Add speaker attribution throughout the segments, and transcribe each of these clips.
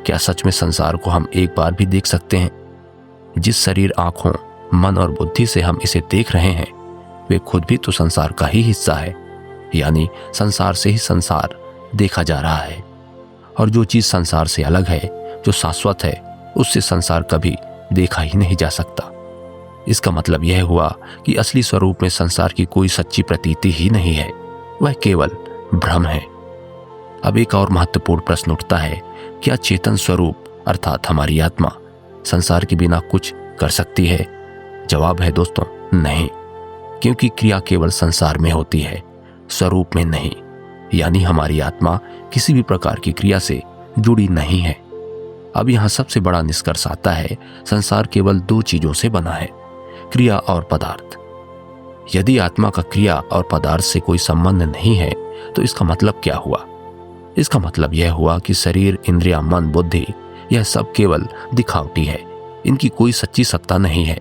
Speaker 1: क्या सच में संसार को हम एक बार भी देख सकते हैं? जिस शरीर, आंखों, मन और बुद्धि से हम इसे देख रहे हैं, वे खुद भी तो संसार का ही हिस्सा है। यानी संसार से ही संसार देखा जा रहा है। और जो चीज संसार से अलग है, जो शाश्वत है, उससे संसार कभी देखा ही नहीं जा सकता। इसका मतलब यह हुआ कि असली स्वरूप में संसार की कोई सच्ची प्रतीति ही नहीं है, वह केवल भ्रम है। अब एक और महत्वपूर्ण प्रश्न उठता है, क्या चेतन स्वरूप अर्थात हमारी आत्मा संसार के बिना कुछ कर सकती है? जवाब है दोस्तों, नहीं, क्योंकि क्रिया केवल संसार में होती है, स्वरूप में नहीं। यानी हमारी आत्मा किसी भी प्रकार की क्रिया से जुड़ी नहीं है। अब यहां सबसे बड़ा निष्कर्ष आता है, संसार केवल दो चीजों से बना है, क्रिया और पदार्थ। यदि आत्मा का क्रिया और पदार्थ से कोई संबंध नहीं है, तो इसका मतलब क्या हुआ? इसका मतलब यह हुआ कि शरीर, इंद्रिया, मन, बुद्धि, यह सब केवल दिखावटी है। इनकी कोई सच्ची सत्ता नहीं है।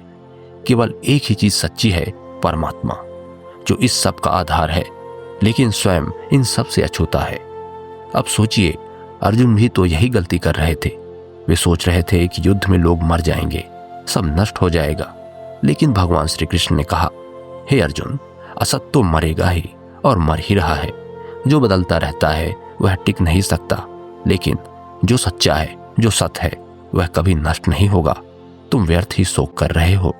Speaker 1: केवल एक ही चीज सच्ची है, परमात्मा, जो इस सब का आधार है, लेकिन स्वयं इन सब से अछूता है। अब सोचिए, अर्जुन भी तो यही गलती कर रहे थे। वे सोच रहे थे कि युद्ध में लोग मर जाएंगे, सब नष्ट हो जाएगा। लेकिन भगवान श्री कृष्ण ने कहा, हे अर्जुन, असत तो मरेगा ही और मर ही रहा है। जो बदलता रहता है वह टिक नहीं सकता, लेकिन जो सच्चा है, जो सत्य है, वह कभी नष्ट नहीं होगा। तुम व्यर्थ ही शोक कर रहे हो।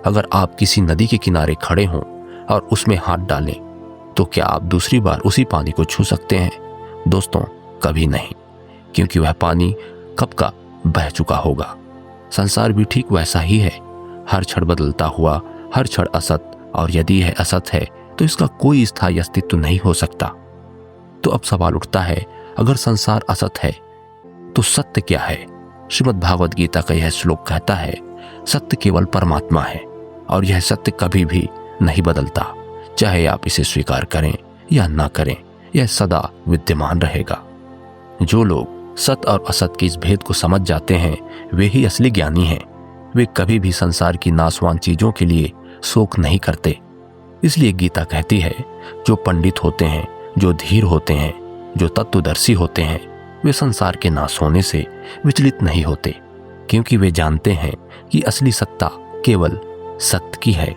Speaker 1: अगर आप किसी नदी के किनारे खड़े हों और उसमें हाथ डालें, तो क्या आप दूसरी बार उसी पानी को छू सकते हैं? दोस्तों, कभी नहीं, क्योंकि वह पानी कब का बह चुका होगा। संसार भी ठीक वैसा ही है, हर क्षण बदलता हुआ, हर क्षण असत, और यदि यह असत है तो इसका कोई स्थायी अस्तित्व नहीं हो सकता। तो अब सवाल उठता है, अगर संसार असत है तो सत्य क्या है? श्रीमद् भागवत गीता का यह श्लोक कहता है, सत्य केवल परमात्मा है और यह सत्य कभी भी नहीं बदलता। चाहे आप इसे स्वीकार करें या ना करें, यह सदा विद्यमान रहेगा। जो लोग सत्य और असत के इस भेद को समझ जाते हैं, वे ही असली ज्ञानी हैं। वे कभी भी संसार की नाशवान चीजों के लिए शोक नहीं करते। इसलिए गीता कहती है, जो पंडित होते हैं, जो धीर होते हैं, जो तत्वदर्शी होते हैं, वे संसार के नाश होने से विचलित नहीं होते, क्योंकि वे जानते हैं कि असली सत्ता केवल सत्य की है।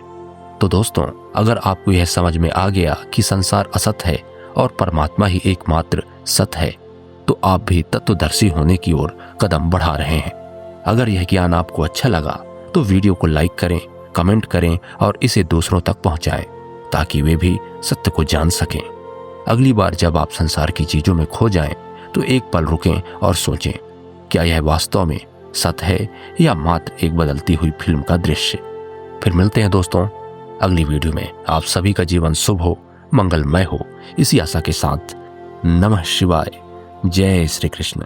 Speaker 1: तो दोस्तों, अगर आपको यह समझ में आ गया कि संसार असत है और परमात्मा ही एकमात्र सत्य है, तो आप भी तत्वदर्शी होने की ओर कदम बढ़ा रहे हैं। अगर यह ज्ञान आपको अच्छा लगा तो वीडियो को लाइक करें, कमेंट करें और इसे दूसरों तक पहुंचाएं, ताकि वे भी सत्य को जान सकें। अगली बार जब आप संसार की चीजों में खो जाएं, तो एक पल रुकें और सोचें, क्या यह वास्तव में सत्य है या मात्र एक बदलती हुई फिल्म का दृश्य? फिर मिलते हैं दोस्तों अगली वीडियो में। आप सभी का जीवन शुभ हो, मंगलमय हो, इसी आशा के साथ नमः शिवाय। जय श्री कृष्ण।